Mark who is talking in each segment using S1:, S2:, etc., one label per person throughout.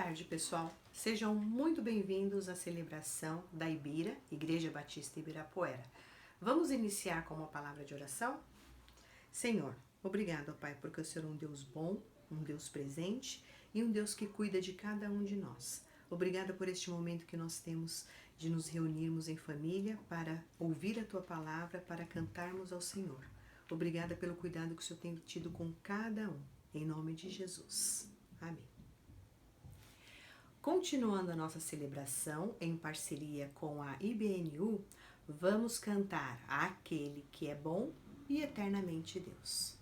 S1: tarde, pessoal. Sejam muito bem-vindos à celebração da Ibira, Igreja Batista Ibirapuera. Vamos iniciar com uma palavra de oração? Senhor, obrigado, Pai, porque o Senhor é um Deus bom, um Deus presente e um Deus que cuida de cada um de nós. Obrigada por este momento que nós temos de nos reunirmos em família para ouvir a Tua palavra, para cantarmos ao Senhor. Obrigada pelo cuidado que o Senhor tem tido com cada um. Em nome de Jesus. Amém. Continuando a nossa celebração em parceria com a IBNU, vamos cantar Aquele que é bom e eternamente Deus.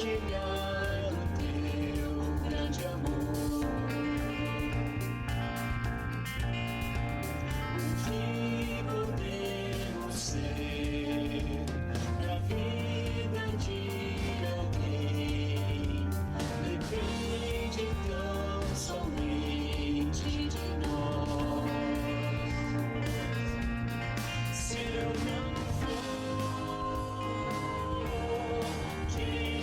S2: compartilhar o teu grande amor. O que podemos ser na vida de alguém depende tão somente de nós. Se eu não for quem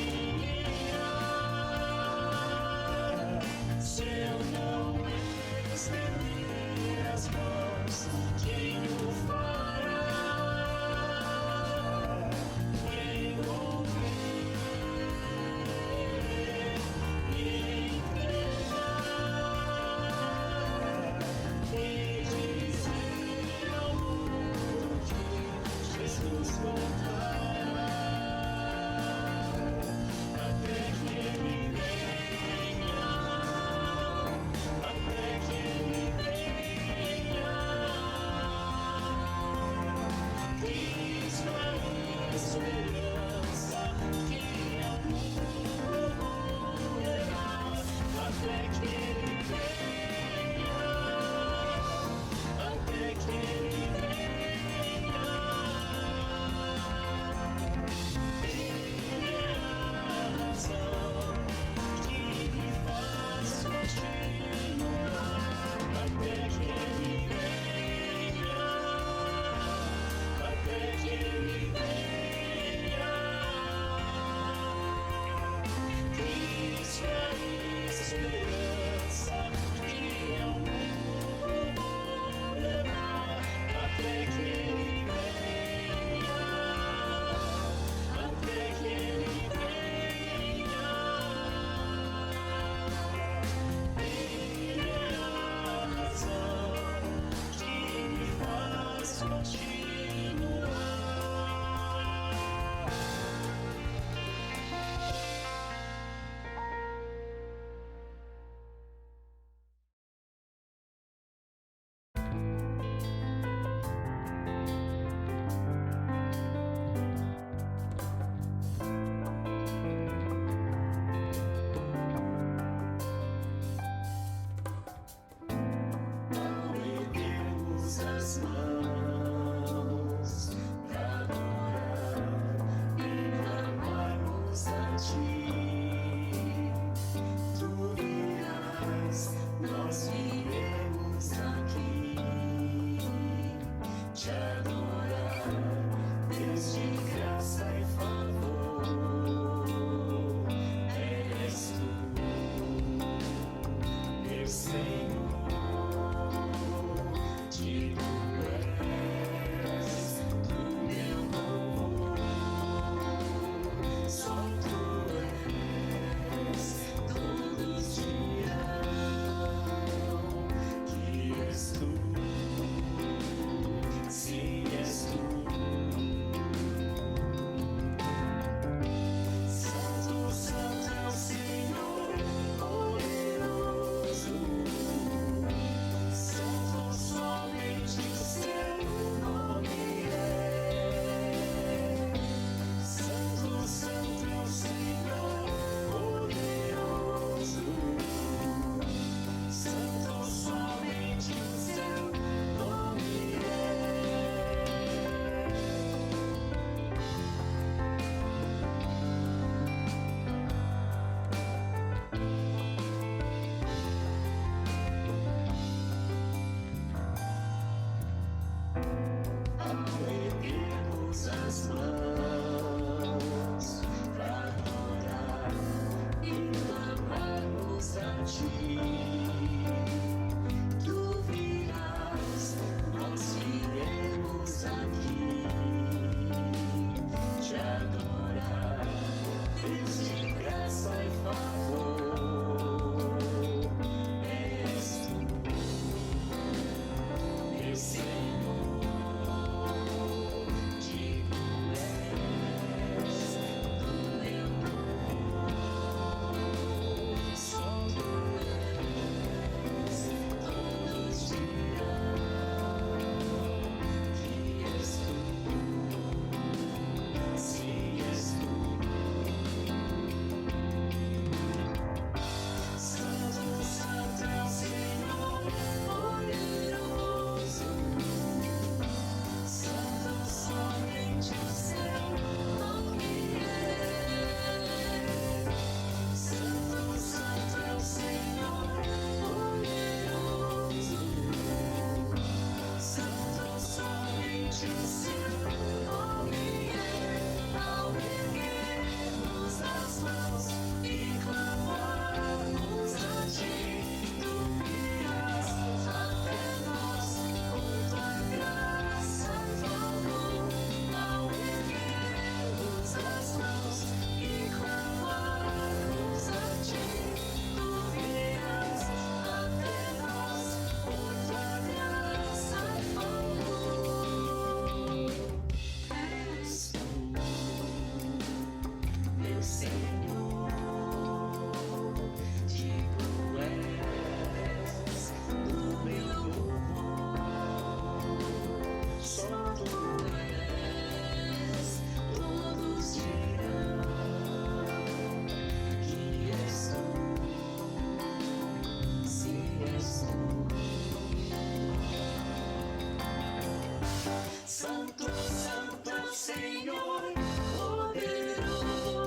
S2: Santo, Santo é o Senhor poderoso.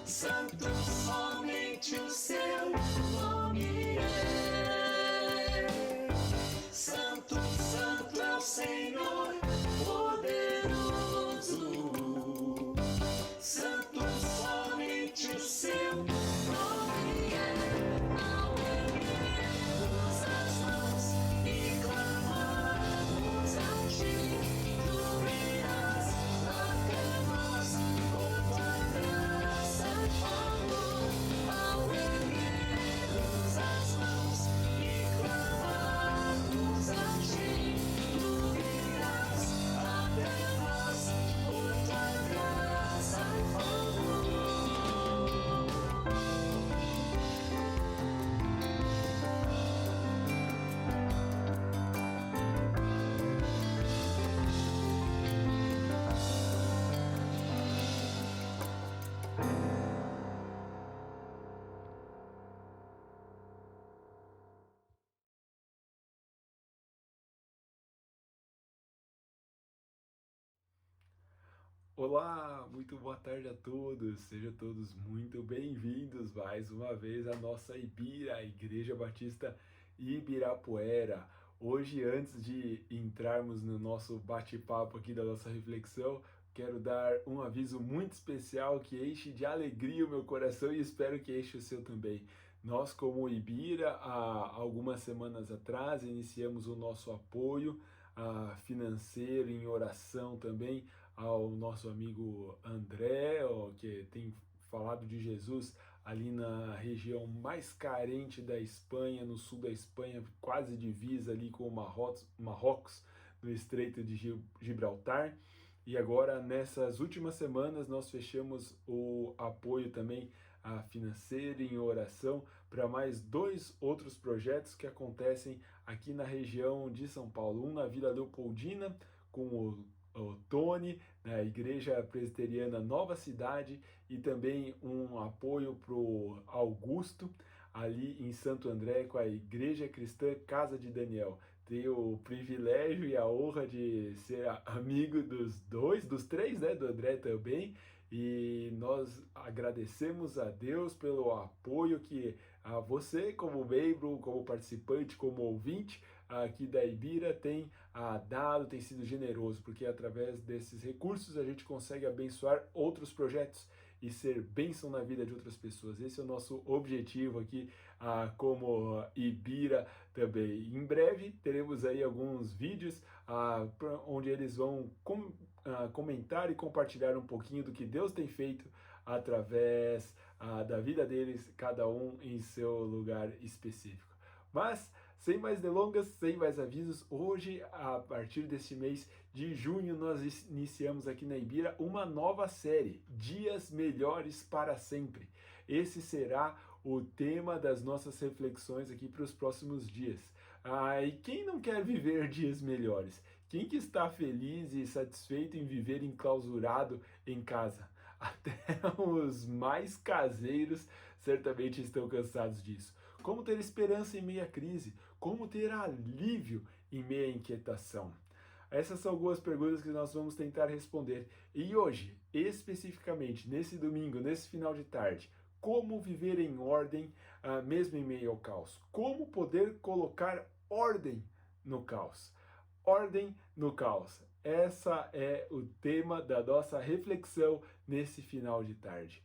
S2: Santo, somente o seu nome é. Santo, Santo é o Senhor poderoso. Santo, somente o seu nome é. Ao erguermos as mãos e clamamos a ti, tu virás até nós com tua graça e favor. Ao erguermos as mãos e clamamos a ti, tu virás até nós com tua graça e favor.
S3: Olá, muito boa tarde a todos, sejam todos muito bem-vindos mais uma vez à nossa Ibira, a Igreja Batista Ibirapuera. Hoje, antes de entrarmos no nosso bate-papo aqui da nossa reflexão, quero dar um aviso muito especial que enche de alegria o meu coração e espero que enche o seu também. Nós, como Ibira, há algumas semanas atrás, iniciamos o nosso apoio financeiro em oração também ao nosso amigo André, que tem falado de Jesus ali na região mais carente da Espanha, no sul da Espanha, quase divisa ali com o Marrocos, no Estreito de Gibraltar. E agora, nessas últimas semanas, nós fechamos o apoio também financeiro em oração para mais 2 outros projetos que acontecem aqui na região de São Paulo. Um na Vila Leopoldina, com o Tony, da Igreja Presbiteriana Nova Cidade, e também um apoio para o Augusto, ali em Santo André, com a Igreja Cristã Casa de Daniel. Tenho o privilégio e a honra de ser amigo dos 3, né, do André também, e nós agradecemos a Deus pelo apoio que você, como membro, como participante, como ouvinte aqui da Ibira, tem dado, tem sido generoso, porque através desses recursos a gente consegue abençoar outros projetos e ser bênção na vida de outras pessoas. Esse é o nosso objetivo aqui como Ibira também. Em breve teremos aí alguns vídeos onde eles vão comentar e compartilhar um pouquinho do que Deus tem feito através da vida deles, cada um em seu lugar específico. Mas, sem mais delongas, sem mais avisos, hoje, a partir deste mês de junho, nós iniciamos aqui na Ibira uma nova série, Dias Melhores para Sempre. Esse será o tema das nossas reflexões aqui para os próximos dias. E quem não quer viver dias melhores? Quem que está feliz e satisfeito em viver enclausurado em casa? Até os mais caseiros certamente estão cansados disso. Como ter esperança em meio à crise? Como ter alívio em meio à inquietação? Essas são algumas perguntas que nós vamos tentar responder. E hoje, especificamente, nesse domingo, nesse final de tarde, como viver em ordem, mesmo em meio ao caos? Como poder colocar ordem no caos? Ordem no caos. Essa é o tema da nossa reflexão nesse final de tarde.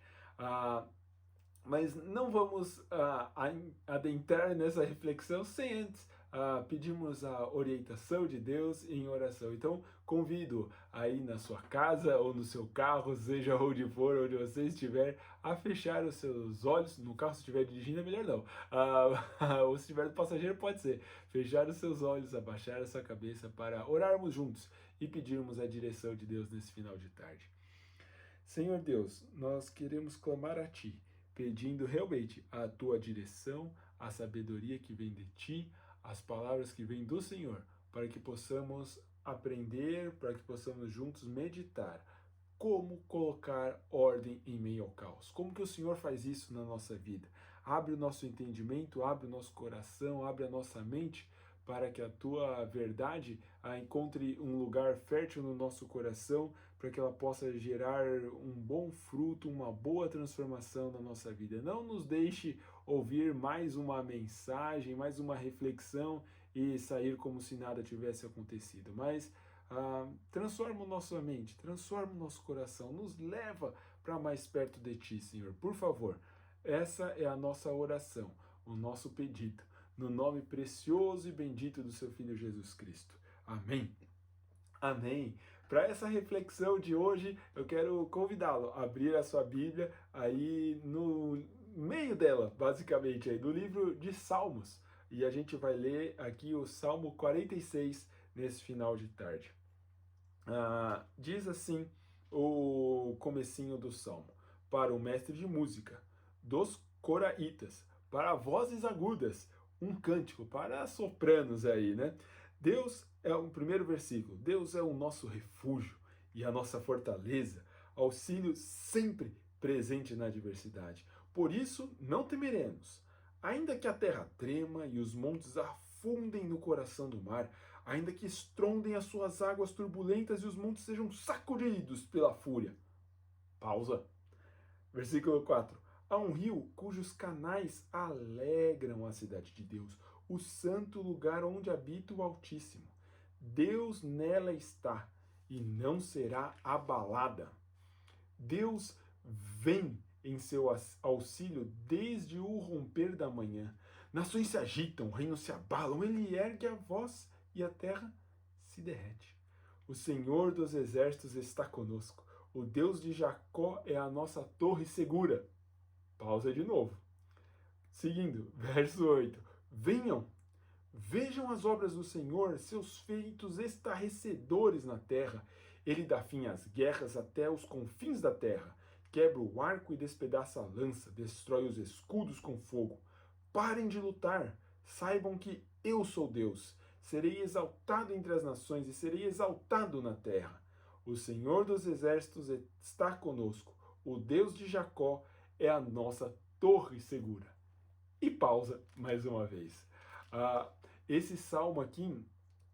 S3: Mas não vamos adentrar nessa reflexão sem antes pedirmos a orientação de Deus em oração. Então, convido aí na sua casa ou no seu carro, seja onde for, onde você estiver, a fechar os seus olhos. No carro, se estiver dirigindo, é melhor não. Ou se estiver no passageiro, pode ser. Fechar os seus olhos, abaixar a sua cabeça para orarmos juntos e pedirmos a direção de Deus nesse final de tarde. Senhor Deus, nós queremos clamar a Ti, pedindo realmente a Tua direção, a sabedoria que vem de Ti, as palavras que vêm do Senhor, para que possamos aprender, para que possamos juntos meditar como colocar ordem em meio ao caos. Como que o Senhor faz isso na nossa vida? Abre o nosso entendimento, abre o nosso coração, abre a nossa mente para que a tua verdade encontre um lugar fértil no nosso coração, para que ela possa gerar um bom fruto, uma boa transformação na nossa vida. Não nos deixe ouvir mais uma mensagem, mais uma reflexão e sair como se nada tivesse acontecido, mas transforma nossa mente, transforma o nosso coração, nos leva para mais perto de Ti, Senhor. Por favor, essa é a nossa oração, o nosso pedido, no nome precioso e bendito do Seu Filho Jesus Cristo. Amém. Amém. Para essa reflexão de hoje, eu quero convidá-lo a abrir a sua Bíblia aí no meio dela, basicamente, aí, do livro de Salmos. E a gente vai ler aqui o Salmo 46 nesse final de tarde. Diz assim o comecinho do Salmo: para o mestre de música, dos coraitas, para vozes agudas, um cântico para sopranos aí, né? Deus é o primeiro versículo. Deus é o nosso refúgio e a nossa fortaleza, auxílio sempre presente na adversidade. Por isso não temeremos, ainda que a terra trema e os montes afundem no coração do mar, ainda que estrondem as suas águas turbulentas e os montes sejam sacudidos pela fúria. Pausa. Versículo 4. Há um rio cujos canais alegram a cidade de Deus, o santo lugar onde habita o Altíssimo. Deus nela está e não será abalada. Deus vem em seu auxílio desde o romper da manhã. Nações se agitam, reinos se abalam, ele ergue a voz e a terra se derrete. O Senhor dos exércitos está conosco. O Deus de Jacó é a nossa torre segura. Pausa de novo. Seguindo, verso 8. Venham, vejam as obras do Senhor, seus feitos estarrecedores na terra. Ele dá fim às guerras até os confins da terra. Quebra o arco e despedaça a lança, destrói os escudos com fogo. Parem de lutar, saibam que eu sou Deus. Serei exaltado entre as nações e serei exaltado na terra. O Senhor dos exércitos está conosco. O Deus de Jacó é a nossa torre segura. E pausa mais uma vez. Esse salmo aqui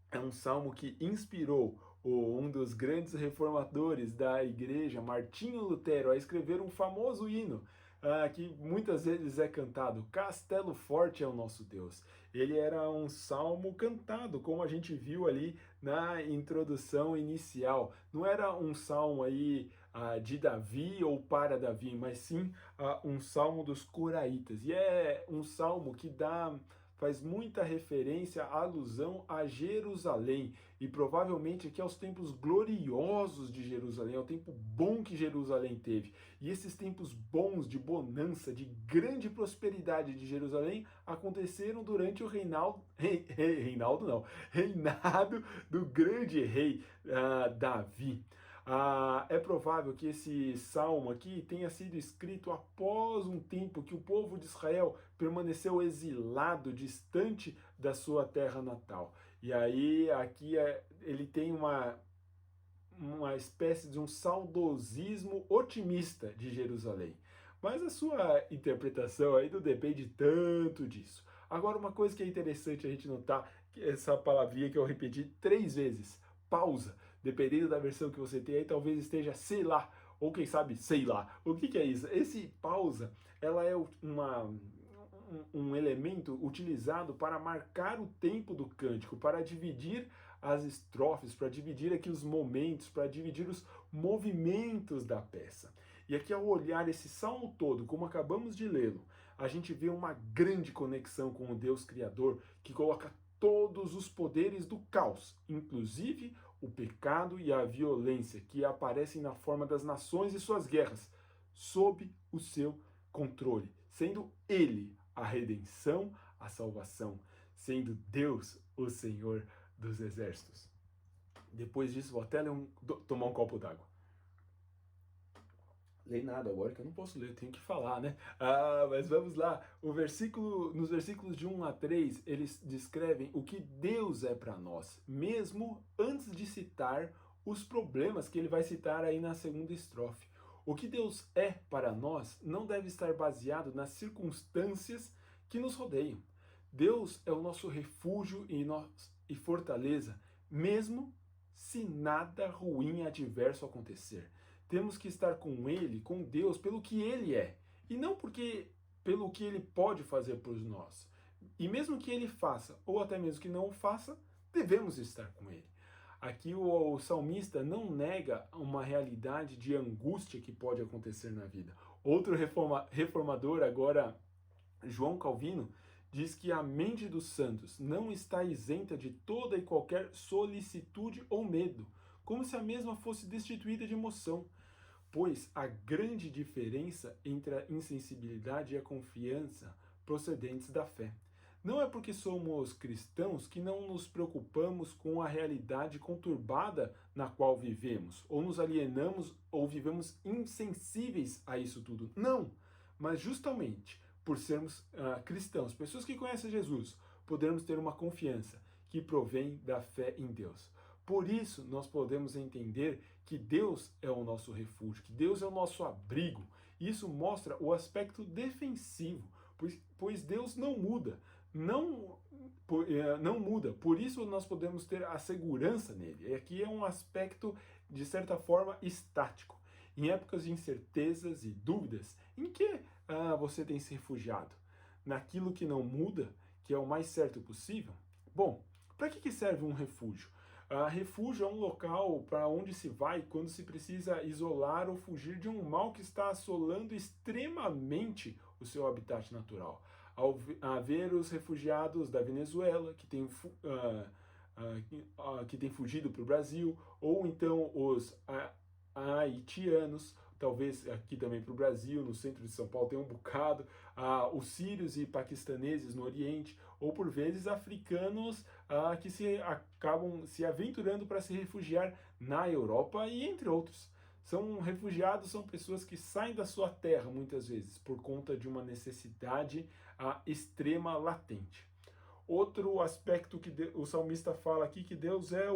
S3: é um salmo que inspirou um dos grandes reformadores da igreja, Martinho Lutero, a escrever um famoso hino que muitas vezes é cantado: Castelo Forte é o nosso Deus. Ele era um salmo cantado, como a gente viu ali na introdução inicial. Não era um salmo aí de Davi ou para Davi, mas sim um salmo dos coraitas. E é um salmo que faz muita referência, alusão a Jerusalém, e provavelmente aqui aos tempos gloriosos de Jerusalém, ao tempo bom que Jerusalém teve. E esses tempos bons de bonança, de grande prosperidade de Jerusalém, aconteceram durante o reinado do grande rei Davi. É provável que esse salmo aqui tenha sido escrito após um tempo que o povo de Israel permaneceu exilado, distante da sua terra natal. E aí aqui ele tem uma espécie de um saudosismo otimista de Jerusalém. Mas a sua interpretação aí não depende tanto disso. Agora, uma coisa que é interessante a gente notar, essa palavrinha que eu repeti 3 vezes, pausa. Dependendo da versão que você tem aí, talvez esteja sei lá, ou quem sabe sei lá. O que é isso? Esse pausa, ela é um elemento utilizado para marcar o tempo do cântico, para dividir as estrofes, para dividir aqui os momentos, para dividir os movimentos da peça. E aqui, ao olhar esse salmo todo, como acabamos de lê-lo, a gente vê uma grande conexão com o Deus Criador, que coloca todos os poderes do caos, inclusive o pecado e a violência que aparecem na forma das nações e suas guerras, sob o seu controle, sendo Ele a redenção, a salvação, sendo Deus o Senhor dos exércitos. Depois disso, vou até tomar um copo d'água. Lei nada agora, que eu não posso ler, eu tenho que falar, né? Mas vamos lá. Nos versículos de 1 a 3, eles descrevem o que Deus é para nós, mesmo antes de citar os problemas que ele vai citar aí na segunda estrofe. O que Deus é para nós não deve estar baseado nas circunstâncias que nos rodeiam. Deus é o nosso refúgio e fortaleza, mesmo se nada ruim adverso acontecer. Temos que estar com Ele, com Deus, pelo que Ele é, e não pelo que Ele pode fazer por nós. E mesmo que Ele faça, ou até mesmo que não o faça, devemos estar com Ele. Aqui o salmista não nega uma realidade de angústia que pode acontecer na vida. Outro reformador, agora João Calvino, diz que a mente dos santos não está isenta de toda e qualquer solicitude ou medo, como se a mesma fosse destituída de emoção, pois a grande diferença entre a insensibilidade e a confiança procedentes da fé. Não é porque somos cristãos que não nos preocupamos com a realidade conturbada na qual vivemos, ou nos alienamos ou vivemos insensíveis a isso tudo. Não! Mas justamente por sermos cristãos, pessoas que conhecem Jesus, podemos ter uma confiança que provém da fé em Deus. Por isso, nós podemos entender que Deus é o nosso refúgio, que Deus é o nosso abrigo. Isso mostra o aspecto defensivo, pois Deus não muda. Não muda, por isso nós podemos ter a segurança nele. E aqui é um aspecto, de certa forma, estático. Em épocas de incertezas e dúvidas, em que você tem se refugiado? Naquilo que não muda, que é o mais certo possível? Bom, para que serve um refúgio? Refúgio é um local para onde se vai quando se precisa isolar ou fugir de um mal que está assolando extremamente o seu habitat natural. Ao ver os refugiados da Venezuela, que têm fugido para o Brasil, ou então os haitianos, talvez aqui também para o Brasil, no centro de São Paulo tem um bocado, os sírios e paquistaneses no Oriente, ou por vezes africanos que acabam se aventurando para se refugiar na Europa e entre outros. São refugiados, são pessoas que saem da sua terra muitas vezes por conta de uma necessidade extrema latente. Outro aspecto que o salmista fala aqui, que Deus é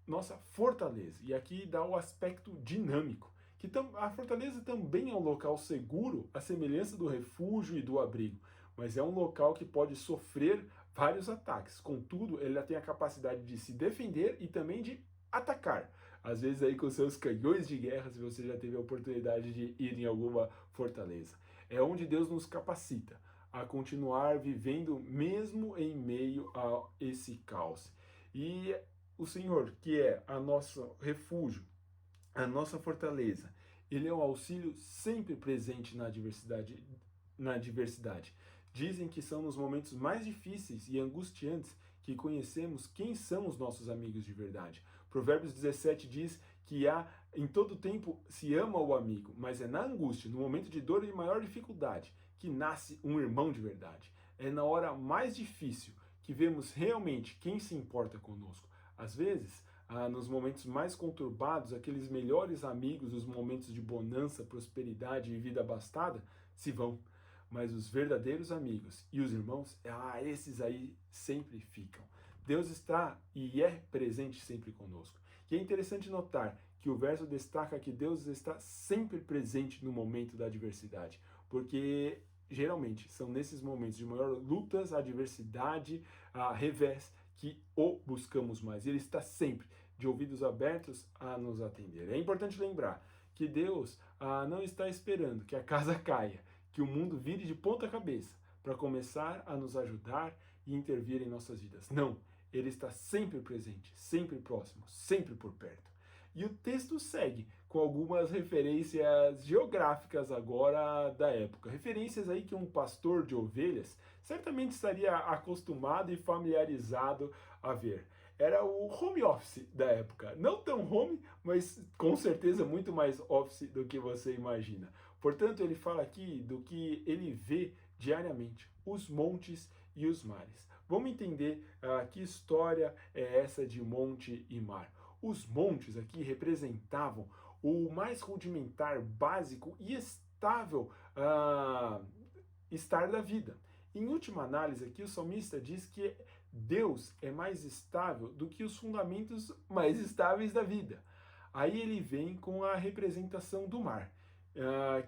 S3: nossa fortaleza. E aqui dá o aspecto dinâmico, que a fortaleza também é um local seguro, à semelhança do refúgio e do abrigo, mas é um local que pode sofrer vários ataques. Contudo, ele tem a capacidade de se defender e também de atacar. Às vezes aí com seus canhões de guerra, se você já teve a oportunidade de ir em alguma fortaleza. É onde Deus nos capacita a continuar vivendo mesmo em meio a esse caos. E o Senhor, que é o nosso refúgio, a nossa fortaleza, Ele é um auxílio sempre presente na adversidade. Dizem que são nos momentos mais difíceis e angustiantes que conhecemos quem são os nossos amigos de verdade. Provérbios 17 diz que em todo tempo se ama o amigo, mas é na angústia, no momento de dor e de maior dificuldade, que nasce um irmão de verdade. É na hora mais difícil que vemos realmente quem se importa conosco. Às vezes, nos momentos mais conturbados, aqueles melhores amigos, os momentos de bonança, prosperidade e vida abastada, se vão. Mas os verdadeiros amigos e os irmãos, esses aí sempre ficam. Deus está e é presente sempre conosco. E é interessante notar que o verso destaca que Deus está sempre presente no momento da adversidade, porque geralmente são nesses momentos de maior lutas, adversidade, revés, que o buscamos mais. Ele está sempre de ouvidos abertos a nos atender. É importante lembrar que Deus não está esperando que a casa caia, que o mundo vire de ponta cabeça para começar a nos ajudar e intervir em nossas vidas. Não, Ele está sempre presente, sempre próximo, sempre por perto. E o texto segue com algumas referências geográficas agora da época. Referências aí que um pastor de ovelhas certamente estaria acostumado e familiarizado a ver. Era o home office da época. Não tão home, mas com certeza muito mais office do que você imagina. Portanto, ele fala aqui do que ele vê diariamente, os montes e os mares. Vamos entender que história é essa de monte e mar. Os montes aqui representavam o mais rudimentar, básico e estável estar da vida. Em última análise aqui, o salmista diz que Deus é mais estável do que os fundamentos mais estáveis da vida. Aí ele vem com a representação do mar.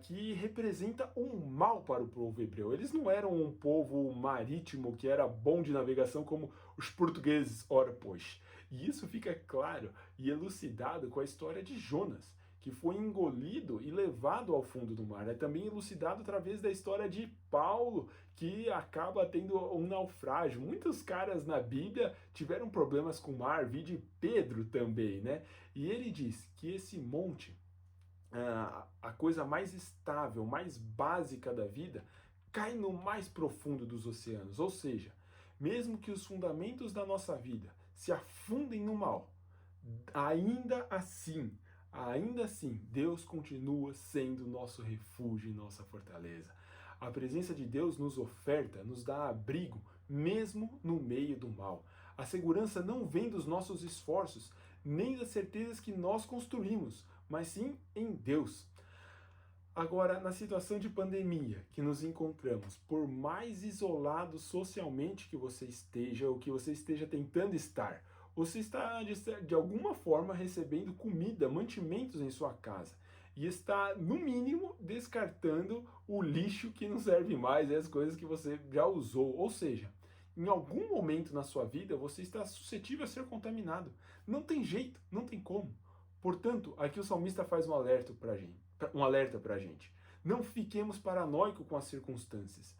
S3: que representa um mal para o povo hebreu. Eles não eram um povo marítimo que era bom de navegação como os portugueses, ora pois. E isso fica claro e elucidado com a história de Jonas, que foi engolido e levado ao fundo do mar. É também elucidado através da história de Paulo, que acaba tendo um naufrágio. Muitos caras na Bíblia tiveram problemas com o mar, vide Pedro também, né? E ele diz que esse monte, a coisa mais estável, mais básica da vida, cai no mais profundo dos oceanos. Ou seja, mesmo que os fundamentos da nossa vida se afundem no mal, ainda assim, Deus continua sendo nosso refúgio e nossa fortaleza. A presença de Deus nos oferta, nos dá abrigo, mesmo no meio do mal. A segurança não vem dos nossos esforços, nem das certezas que nós construímos, mas sim em Deus. Agora, na situação de pandemia que nos encontramos, por mais isolado socialmente que você esteja, ou que você esteja tentando estar, você está, de alguma forma, recebendo comida, mantimentos em sua casa. E está, no mínimo, descartando o lixo que não serve mais, as coisas que você já usou. Ou seja, em algum momento na sua vida, você está suscetível a ser contaminado. Não tem jeito, não tem como. Portanto, aqui o salmista faz um alerta para a gente. Não fiquemos paranoicos com as circunstâncias.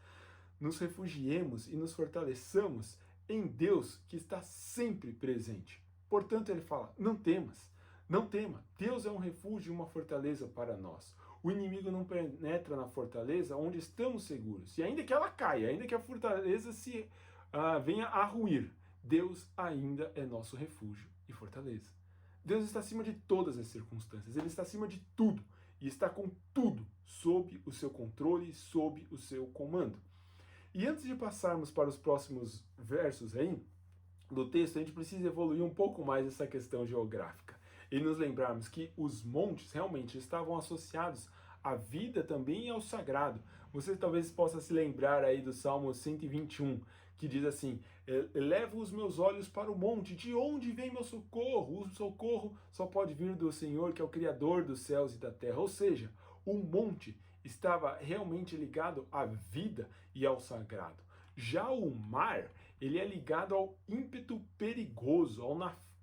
S3: Nos refugiemos e nos fortaleçamos em Deus que está sempre presente. Portanto, ele fala, não temas, não tema. Deus é um refúgio e uma fortaleza para nós. O inimigo não penetra na fortaleza onde estamos seguros. E ainda que ela caia, ainda que a fortaleza venha a ruir, Deus ainda é nosso refúgio e fortaleza. Deus está acima de todas as circunstâncias, Ele está acima de tudo e está com tudo sob o seu controle e sob o seu comando. E antes de passarmos para os próximos versos aí do texto, a gente precisa evoluir um pouco mais essa questão geográfica e nos lembrarmos que os montes realmente estavam associados à vida também e ao sagrado. Você talvez possa se lembrar aí do Salmo 121, que diz assim, elevo os meus olhos para o monte, de onde vem meu socorro? O socorro só pode vir do Senhor, que é o Criador dos céus e da terra. Ou seja, o monte estava realmente ligado à vida e ao sagrado. Já o mar, ele é ligado ao ímpeto perigoso,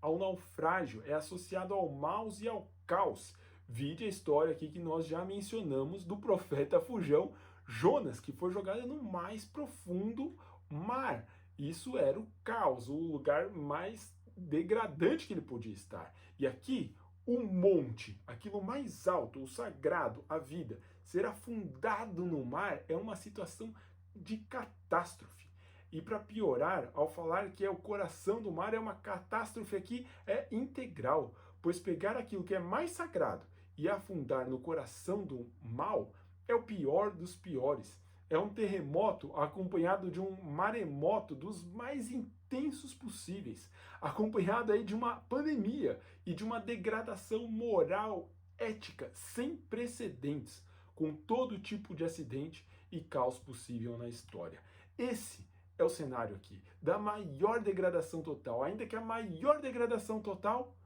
S3: ao naufrágio, é associado ao maus e ao caos. Vide a história aqui que nós já mencionamos do profeta fujão Jonas, que foi jogado no mais profundo mar. Isso era o caos, o lugar mais degradante que ele podia estar. E aqui, o monte, aquilo mais alto, o sagrado, a vida, ser afundado no mar é uma situação de catástrofe. E para piorar, ao falar que é o coração do mar, é uma catástrofe aqui, é integral, pois pegar aquilo que é mais sagrado e afundar no coração do mal é o pior dos piores. É um terremoto acompanhado de um maremoto dos mais intensos possíveis, acompanhado aí de uma pandemia e de uma degradação moral, ética, sem precedentes, com todo tipo de acidente e caos possível na história. Esse é o cenário aqui, da maior degradação total. Ainda que a maior degradação total,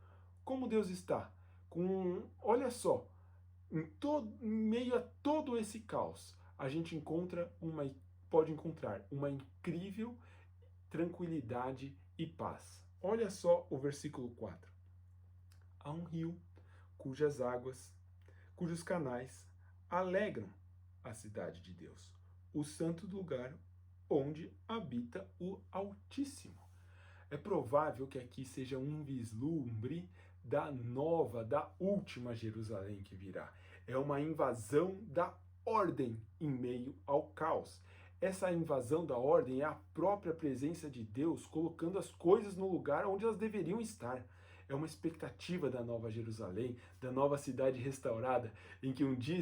S3: como Deus está? Olha só, em meio a todo esse caos, a gente pode encontrar uma incrível tranquilidade e paz. Olha só o versículo 4. Há um rio cujos canais alegram a cidade de Deus, o santo lugar onde habita o Altíssimo. É provável que aqui seja um vislumbre da última Jerusalém que virá. É uma invasão da ordem em meio ao caos. Essa invasão da ordem é a própria presença de Deus colocando as coisas no lugar onde elas deveriam estar. É uma expectativa da nova Jerusalém, da nova cidade restaurada, em que um dia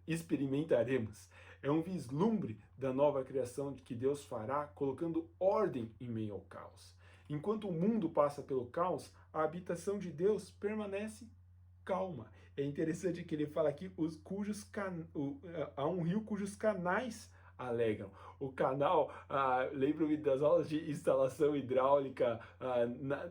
S3: experimentaremos. É um vislumbre da nova criação que Deus fará, colocando ordem em meio ao caos. Enquanto o mundo passa pelo caos, a habitação de Deus permanece calma. É interessante que ele fala aqui há um rio cujos canais alegram. O canal, lembro-me das aulas de instalação hidráulica,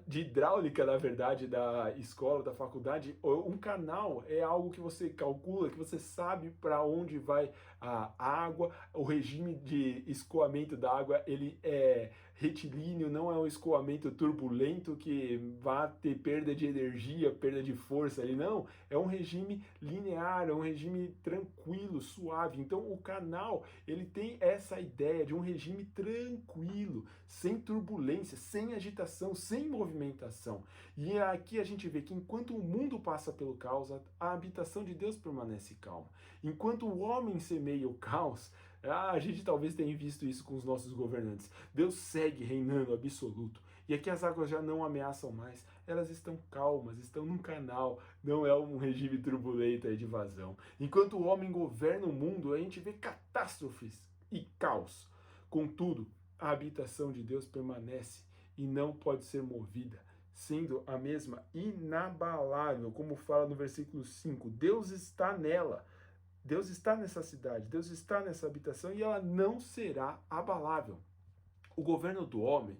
S3: de hidráulica, na verdade, da escola, da faculdade. Um canal é algo que você calcula, que você sabe para onde vai a água, o regime de escoamento da água, ele é retilíneo, não é um escoamento turbulento que vai ter perda de energia, perda de força ali, não. É um regime linear, é um regime tranquilo, suave. Então o canal, ele tem essa ideia de um regime tranquilo, sem turbulência, sem agitação, sem movimentação. E aqui a gente vê que enquanto o mundo passa pelo caos, a habitação de Deus permanece calma. Enquanto o homem semeia o caos, a gente talvez tenha visto isso com os nossos governantes. Deus segue reinando absoluto. E aqui as águas já não ameaçam mais. Elas estão calmas, estão num canal. Não é um regime turbulento aí de vazão. Enquanto o homem governa o mundo, a gente vê catástrofes e caos. Contudo, a habitação de Deus permanece e não pode ser movida, sendo a mesma inabalável, como fala no versículo 5. Deus está nela. Deus está nessa cidade, Deus está nessa habitação e ela não será abalável. O governo do homem,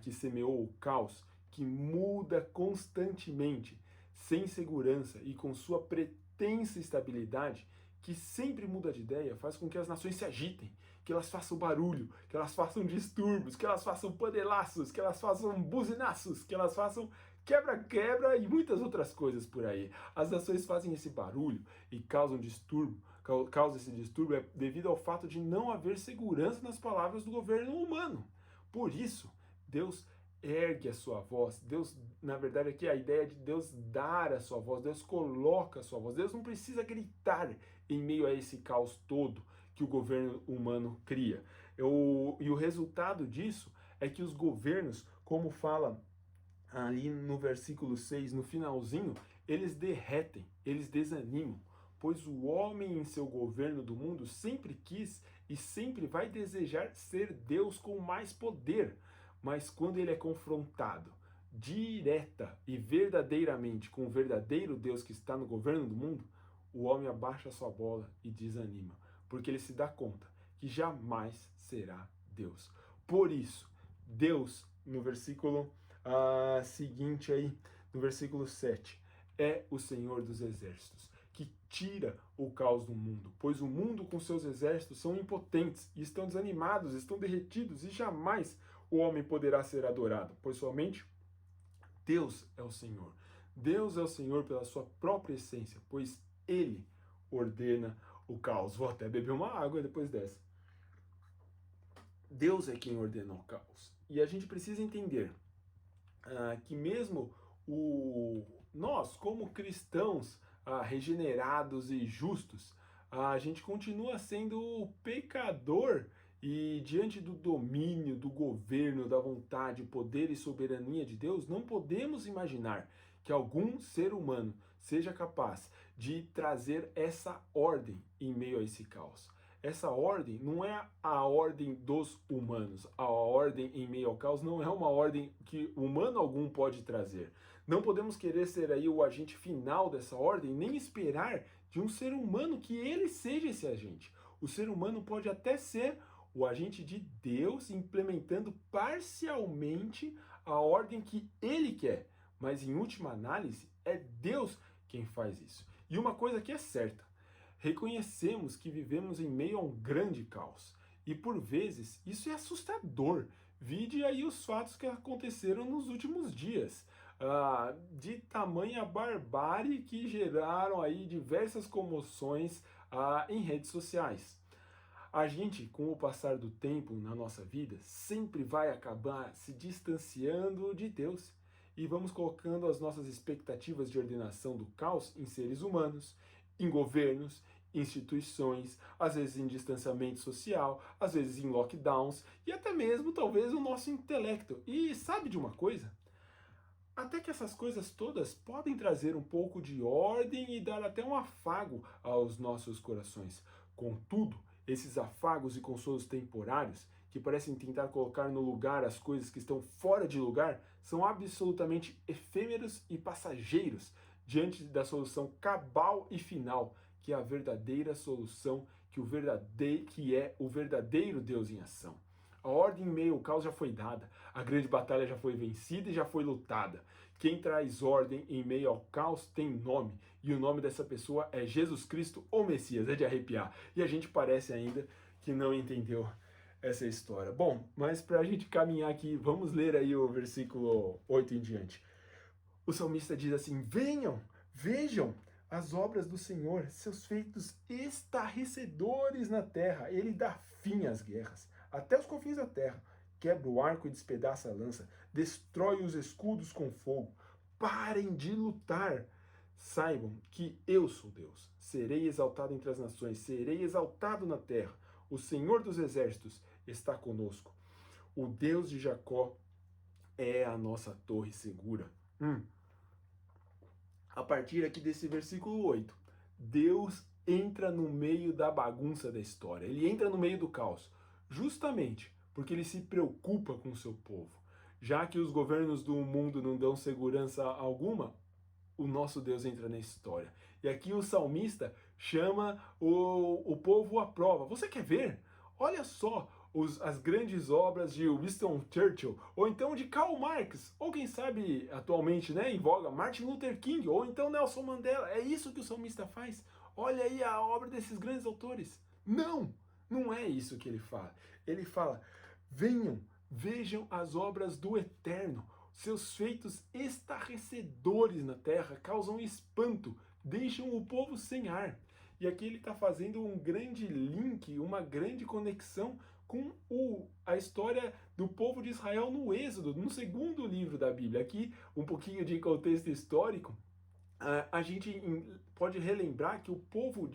S3: que semeou o caos, que muda constantemente, sem segurança e com sua pretensa estabilidade, que sempre muda de ideia, faz com que as nações se agitem, que elas façam barulho, que elas façam distúrbios, que elas façam panelaços, que elas façam buzinaços, que elas façam quebra-quebra e muitas outras coisas por aí. As nações fazem esse barulho e causam distúrbio, causa esse distúrbio devido ao fato de não haver segurança nas palavras do governo humano. Por isso, Deus ergue a sua voz. Deus, na verdade, aqui a ideia de Deus dar a sua voz, Deus coloca a sua voz. Deus não precisa gritar em meio a esse caos todo que o governo humano cria. E o resultado disso é que os governos, como fala ali no versículo 6, no finalzinho, eles derretem, eles desanimam, pois o homem em seu governo do mundo sempre quis e sempre vai desejar ser Deus com mais poder, mas quando ele é confrontado direta e verdadeiramente com o verdadeiro Deus que está no governo do mundo, o homem abaixa sua bola e desanima, porque ele se dá conta que jamais será Deus. Por isso, Deus, no versículo seguinte aí, no versículo 7, é o Senhor dos exércitos, que tira o caos do mundo, pois o mundo com seus exércitos são impotentes, e estão desanimados, estão derretidos, e jamais o homem poderá ser adorado, pois somente Deus é o Senhor. Deus é o Senhor pela sua própria essência, pois Ele ordena o caos. Vou até beber uma água depois dessa. Deus é quem ordena o caos. E a gente precisa entender que mesmo nós, como cristãos regenerados e justos, a gente continua sendo pecador e diante do domínio, do governo, da vontade, poder e soberania de Deus, não podemos imaginar que algum ser humano seja capaz de trazer essa ordem em meio a esse caos. Essa ordem não é a ordem dos humanos. A ordem em meio ao caos não é uma ordem que humano algum pode trazer. Não podemos querer ser aí o agente final dessa ordem, nem esperar de um ser humano que ele seja esse agente. O ser humano pode até ser o agente de Deus implementando parcialmente a ordem que ele quer, mas em última análise é Deus quem faz isso. E uma coisa que é certa, reconhecemos que vivemos em meio a um grande caos. E por vezes isso é assustador. Vide aí os fatos que aconteceram nos últimos dias. De tamanha barbárie que geraram aí diversas comoções em redes sociais. A gente, com o passar do tempo na nossa vida, sempre vai acabar se distanciando de Deus. E vamos colocando as nossas expectativas de ordenação do caos em seres humanos, em governos, instituições, às vezes em distanciamento social, às vezes em lockdowns e até mesmo talvez o nosso intelecto. E sabe de uma coisa? Até que essas coisas todas podem trazer um pouco de ordem e dar até um afago aos nossos corações. Contudo, esses afagos e consolos temporários, que parecem tentar colocar no lugar as coisas que estão fora de lugar, são absolutamente efêmeros e passageiros diante da solução cabal e final que é a verdadeira solução, que é o verdadeiro Deus em ação. A ordem em meio ao caos já foi dada, a grande batalha já foi vencida e já foi lutada. Quem traz ordem em meio ao caos tem nome, e o nome dessa pessoa é Jesus Cristo, o Messias. É de arrepiar. E a gente parece ainda que não entendeu essa história. Bom, mas para a gente caminhar aqui, vamos ler aí o versículo 8 em diante. O salmista diz assim: venham, vejam as obras do Senhor, seus feitos estarrecedores na terra. Ele dá fim às guerras, até os confins da terra. Quebra o arco e despedaça a lança, destrói os escudos com fogo. Parem de lutar. Saibam que eu sou Deus. Serei exaltado entre as nações, serei exaltado na terra. O Senhor dos exércitos está conosco. O Deus de Jacó é a nossa torre segura. A partir aqui desse versículo 8, Deus entra no meio da bagunça da história. Ele entra no meio do caos, justamente porque ele se preocupa com o seu povo. Já que os governos do mundo não dão segurança alguma, o nosso Deus entra na história. E aqui o salmista chama o povo à prova. Você quer ver? Olha só as grandes obras de Winston Churchill, ou então de Karl Marx, ou quem sabe atualmente, né, em voga, Martin Luther King, ou então Nelson Mandela. É isso que o salmista faz. Olha aí a obra desses grandes autores. Não é isso que ele fala. Ele fala: venham, vejam as obras do Eterno. Seus feitos estarrecedores na terra causam espanto, deixam o povo sem ar. E aqui ele está fazendo um grande link, uma grande conexão com a história do povo de Israel no Êxodo, no segundo livro da Bíblia. Aqui, um pouquinho de contexto histórico, a gente pode relembrar que o povo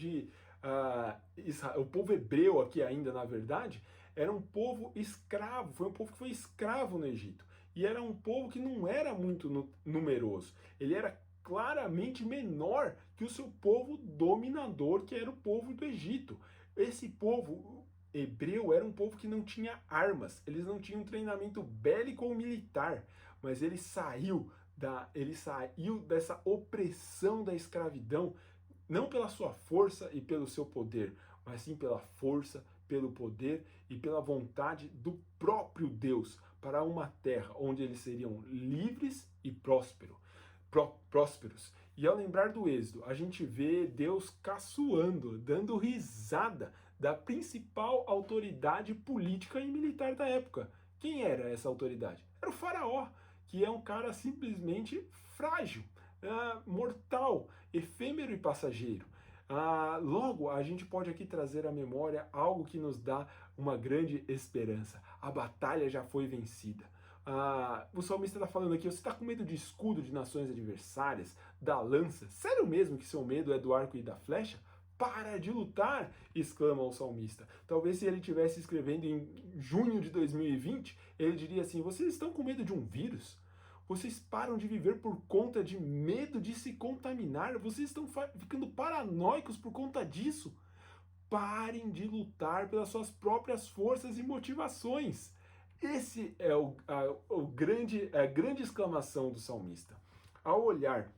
S3: o povo hebreu aqui ainda, na verdade, era um povo escravo, foi um povo que foi escravo no Egito. E era um povo que não era muito numeroso. Ele era claramente menor que o seu povo dominador, que era o povo do Egito. Esse povo hebreu era um povo que não tinha armas, eles não tinham treinamento bélico ou militar, mas ele saiu dessa opressão da escravidão, não pela sua força e pelo seu poder, mas sim pela força, pelo poder e pela vontade do próprio Deus, para uma terra onde eles seriam livres e prósperos. E ao lembrar do Êxodo, a gente vê Deus caçoando, dando risada da principal autoridade política e militar da época. Quem era essa autoridade? Era o faraó, que é um cara simplesmente frágil, mortal, efêmero e passageiro. Logo, a gente pode aqui trazer à memória algo que nos dá uma grande esperança. A batalha já foi vencida. O salmista está falando aqui: você está com medo de escudo de nações adversárias, da lança? Sério mesmo que seu medo é do arco e da flecha? Para de lutar! Exclama o salmista. Talvez se ele estivesse escrevendo em junho de 2020, ele diria assim: vocês estão com medo de um vírus? Vocês param de viver por conta de medo de se contaminar? Vocês estão ficando paranoicos por conta disso? Parem de lutar pelas suas próprias forças e motivações. Esse é a grande exclamação do salmista. Ao olhar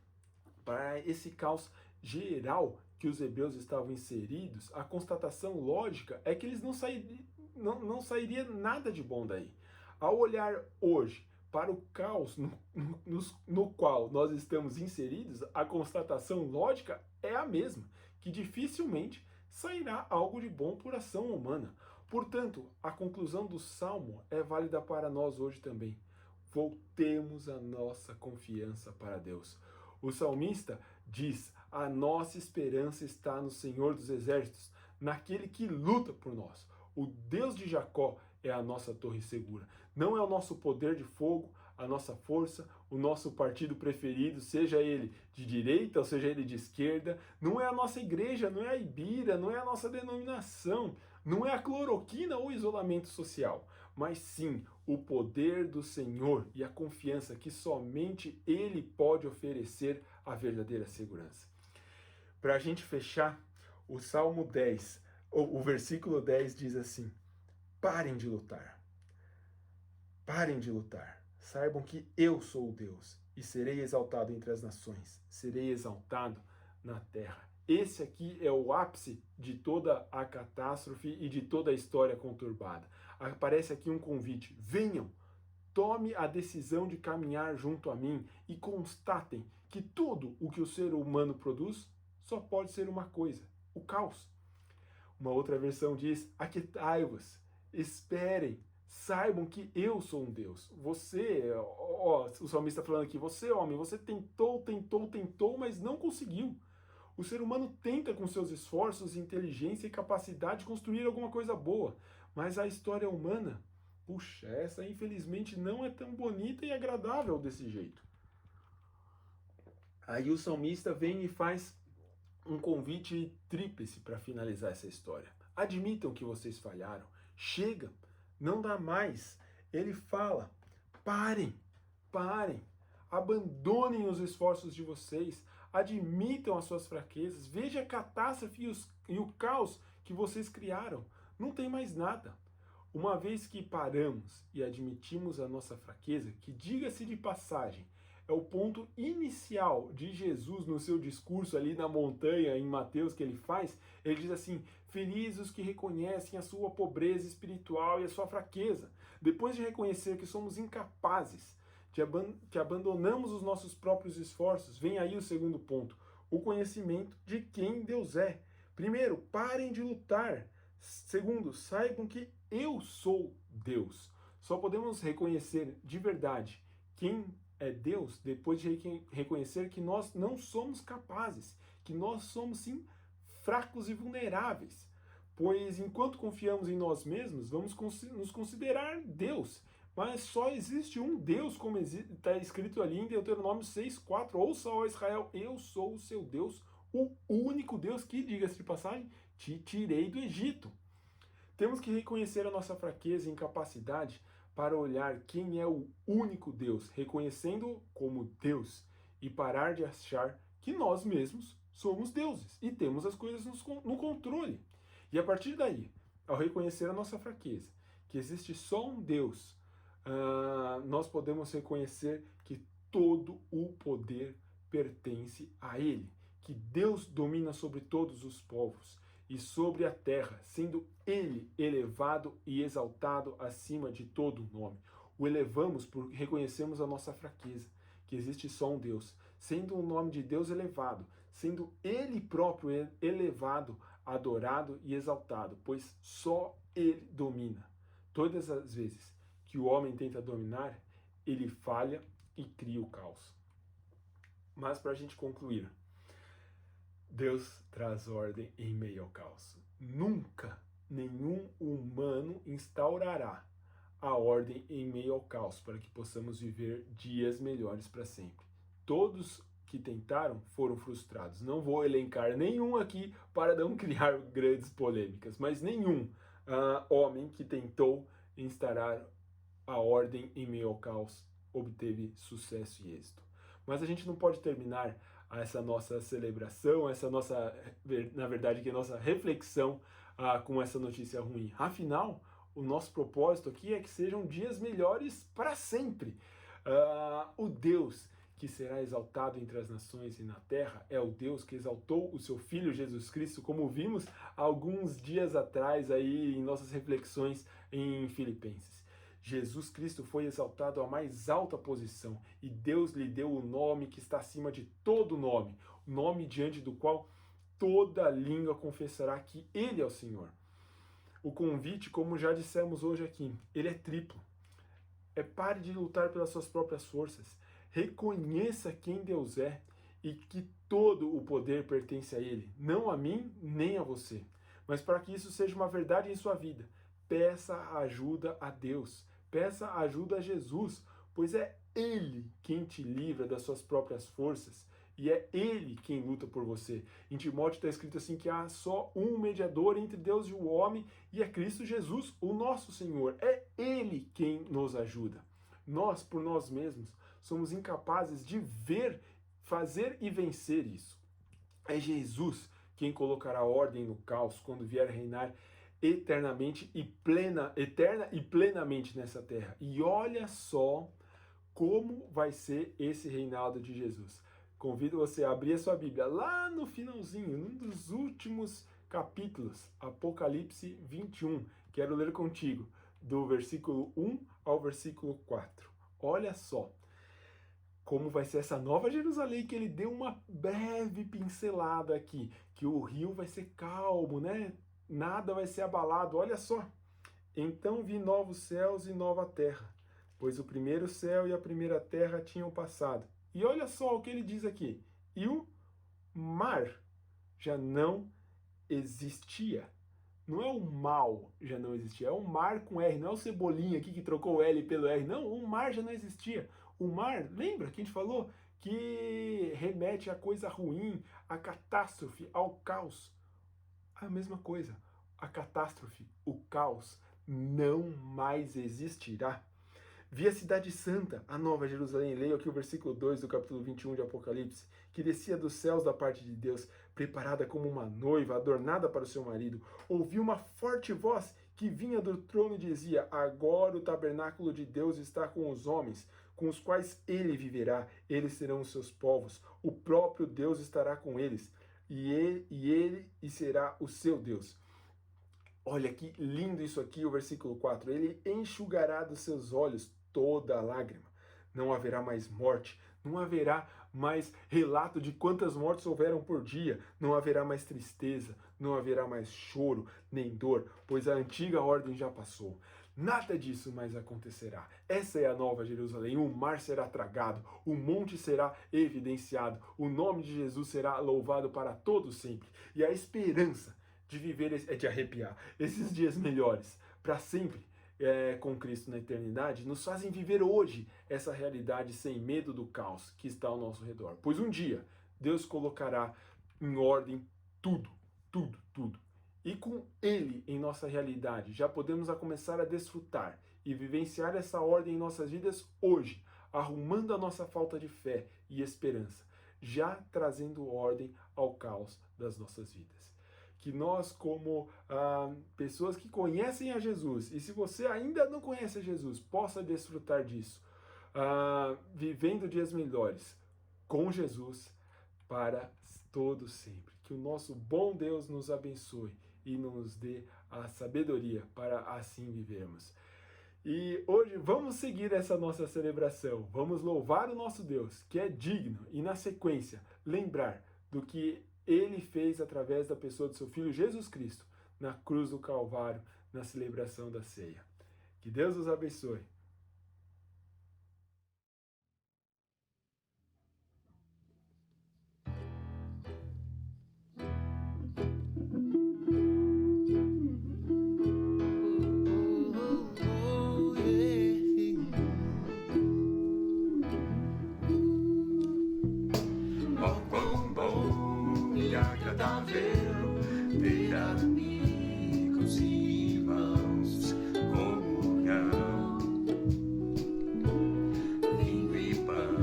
S3: para esse caos geral que os hebreus estavam inseridos, a constatação lógica é que eles não sairia nada de bom daí. Ao olhar hoje para o caos no qual nós estamos inseridos, a constatação lógica é a mesma, que dificilmente sairá algo de bom por ação humana. Portanto, a conclusão do Salmo é válida para nós hoje também. Voltemos a nossa confiança para Deus. O salmista diz: a nossa esperança está no Senhor dos Exércitos, naquele que luta por nós. O Deus de Jacó é a nossa torre segura. Não é o nosso poder de fogo, a nossa força, o nosso partido preferido, seja ele de direita ou seja ele de esquerda. Não é a nossa igreja, não é a Ibira, não é a nossa denominação, não é a cloroquina ou isolamento social, mas sim o poder do Senhor e a confiança que somente Ele pode oferecer a verdadeira segurança. Para a gente fechar, o Salmo 10, o versículo 10 diz assim: parem de lutar. Parem de lutar. Saibam que eu sou o Deus e serei exaltado entre as nações. Serei exaltado na terra. esse aqui é o ápice de toda a catástrofe e de toda a história conturbada. Aparece aqui um convite: venham, tome a decisão de caminhar junto a mim e constatem que tudo o que o ser humano produz só pode ser uma coisa: o caos. Uma outra versão diz: aquietai-vos, esperem, saibam que eu sou um Deus. Você, o salmista falando aqui, você, homem, você tentou, mas não conseguiu. O ser humano tenta com seus esforços, inteligência e capacidade de construir alguma coisa boa, mas a história humana, puxa, essa infelizmente não é tão bonita e agradável desse jeito. Aí o salmista vem e faz um convite tríplice para finalizar essa história. Admitam que vocês falharam, chega, não dá mais. Ele fala: parem, abandonem os esforços de vocês, admitam as suas fraquezas, veja a catástrofe e o caos que vocês criaram. Não tem mais nada. Uma vez que paramos e admitimos a nossa fraqueza, que, diga-se de passagem, é o ponto inicial de Jesus no seu discurso ali na montanha, em Mateus, que ele faz, ele diz assim: felizes os que reconhecem a sua pobreza espiritual e a sua fraqueza. Depois de reconhecer que somos incapazes, que abandonamos os nossos próprios esforços, vem aí o segundo ponto: o conhecimento de quem Deus é. Primeiro, parem de lutar. Segundo, saibam que eu sou Deus. Só podemos reconhecer de verdade quem é Deus depois de reconhecer que nós não somos capazes, que nós somos sim fracos e vulneráveis. Pois enquanto confiamos em nós mesmos, vamos nos considerar Deus. Mas só existe um Deus, como está escrito ali em Deuteronômio 6,4. Ouça, ó Israel, eu sou o seu Deus, o único Deus que, diga-se de passagem, te tirei do Egito. Temos que reconhecer a nossa fraqueza e incapacidade para olhar quem é o único Deus, reconhecendo-o como Deus, e parar de achar que nós mesmos somos deuses e temos as coisas no controle. E a partir daí, ao reconhecer a nossa fraqueza, que existe só um Deus, nós podemos reconhecer que todo o poder pertence a Ele, que Deus domina sobre todos os povos e sobre a terra, sendo Ele elevado e exaltado acima de todo nome. O elevamos porque reconhecemos a nossa fraqueza, que existe só um Deus, sendo o nome de Deus elevado, sendo Ele próprio elevado, adorado e exaltado, pois só Ele domina. Todas as vezes que o homem tenta dominar, ele falha e cria o caos. Mas para a gente concluir, Deus traz ordem em meio ao caos. Nunca nenhum humano instaurará a ordem em meio ao caos para que possamos viver dias melhores para sempre. Todos que tentaram foram frustrados. Não vou elencar nenhum aqui para não criar grandes polêmicas, mas nenhum homem que tentou instaurar a ordem em meio ao caos obteve sucesso e êxito. Mas a gente não pode terminar essa nossa celebração, na verdade, que é a nossa reflexão com essa notícia ruim. Afinal, o nosso propósito aqui é que sejam dias melhores para sempre. O Deus que será exaltado entre as nações e na terra é o Deus que exaltou o seu Filho Jesus Cristo, como vimos alguns dias atrás aí em nossas reflexões em Filipenses. Jesus Cristo foi exaltado à mais alta posição e Deus lhe deu o nome que está acima de todo nome, o nome diante do qual toda língua confessará que Ele é o Senhor. O convite, como já dissemos hoje aqui, ele é triplo. Pare de lutar pelas suas próprias forças, reconheça quem Deus é e que todo o poder pertence a Ele, não a mim nem a você. Mas para que isso seja uma verdade em sua vida, peça ajuda a Deus. Peça ajuda a Jesus, pois é Ele quem te livra das suas próprias forças e é Ele quem luta por você. Em Timóteo está escrito assim que há só um mediador entre Deus e o homem e é Cristo Jesus, o nosso Senhor. É Ele quem nos ajuda. Nós, por nós mesmos, somos incapazes de ver, fazer e vencer isso. É Jesus quem colocará ordem no caos quando vier reinar eterna e plenamente nessa terra. E olha só como vai ser esse reinado de Jesus. convido você a abrir a sua Bíblia lá no finalzinho, num dos últimos capítulos, Apocalipse 21. Quero ler contigo, do versículo 1 ao versículo 4. Olha só como vai ser essa nova Jerusalém, que ele deu uma breve pincelada aqui, que o rio vai ser calmo, né? Nada vai ser abalado, olha só. Então vi novos céus e nova terra, pois o primeiro céu e a primeira terra tinham passado. E olha só o que ele diz aqui. E o mar já não existia. Não é o mal já não existia, é o mar com R, não é o Cebolinha aqui que trocou o L pelo R, não, o mar já não existia. O mar, lembra que a gente falou que remete a coisa ruim, a catástrofe, ao caos? A mesma coisa, a catástrofe, o caos não mais existirá. Vi a cidade santa, a nova Jerusalém, leio aqui o versículo 2 do capítulo 21 de Apocalipse, que descia dos céus da parte de Deus, preparada como uma noiva, adornada para o seu marido. Ouvi uma forte voz que vinha do trono e dizia: agora o tabernáculo de Deus está com os homens, com os quais ele viverá, eles serão os seus povos, o próprio Deus estará com eles, e será o seu Deus. Olha que lindo isso aqui, o versículo 4. Ele enxugará dos seus olhos toda a lágrima. Não haverá mais morte, não haverá mais relato de quantas mortes houveram por dia, não haverá mais tristeza, não haverá mais choro, nem dor, pois a antiga ordem já passou. Nada disso mais acontecerá. Essa é a nova Jerusalém. O mar será tragado, o monte será evidenciado, o nome de Jesus será louvado para todo sempre. E a esperança de viver, é de arrepiar, esses dias melhores, para sempre, com Cristo na eternidade, nos fazem viver hoje essa realidade sem medo do caos que está ao nosso redor. Pois um dia, Deus colocará em ordem tudo, tudo, tudo. E com Ele em nossa realidade, já podemos começar a desfrutar e vivenciar essa ordem em nossas vidas hoje, arrumando a nossa falta de fé e esperança, já trazendo ordem ao caos das nossas vidas. Que nós, como pessoas que conhecem a Jesus, e se você ainda não conhece a Jesus, possa desfrutar disso, vivendo dias melhores com Jesus para todo sempre. Que o nosso bom Deus nos abençoe e nos dê a sabedoria para assim vivermos. E hoje vamos seguir essa nossa celebração, vamos louvar o nosso Deus, que é digno, e na sequência lembrar do que Ele fez através da pessoa do seu Filho Jesus Cristo, na cruz do Calvário, na celebração da ceia. Que Deus os abençoe.
S2: Ter amigos e irmãos, comunhão, vinho e pão,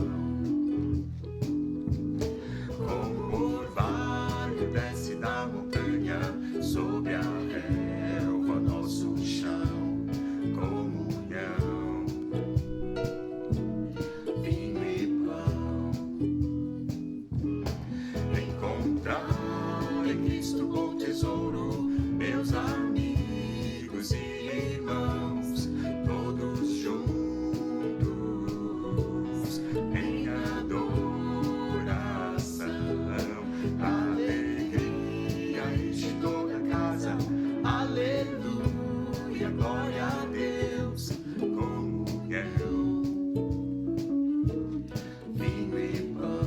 S2: como o orvalho desce da montanha sobre a relva, nosso chão, comunhão, vinho e pão, encontrar Cristo, bom tesouro, meus amigos e irmãos, todos juntos em adoração, alegria enche toda a casa, aleluia, glória a Deus, comunhão, vinho e pão.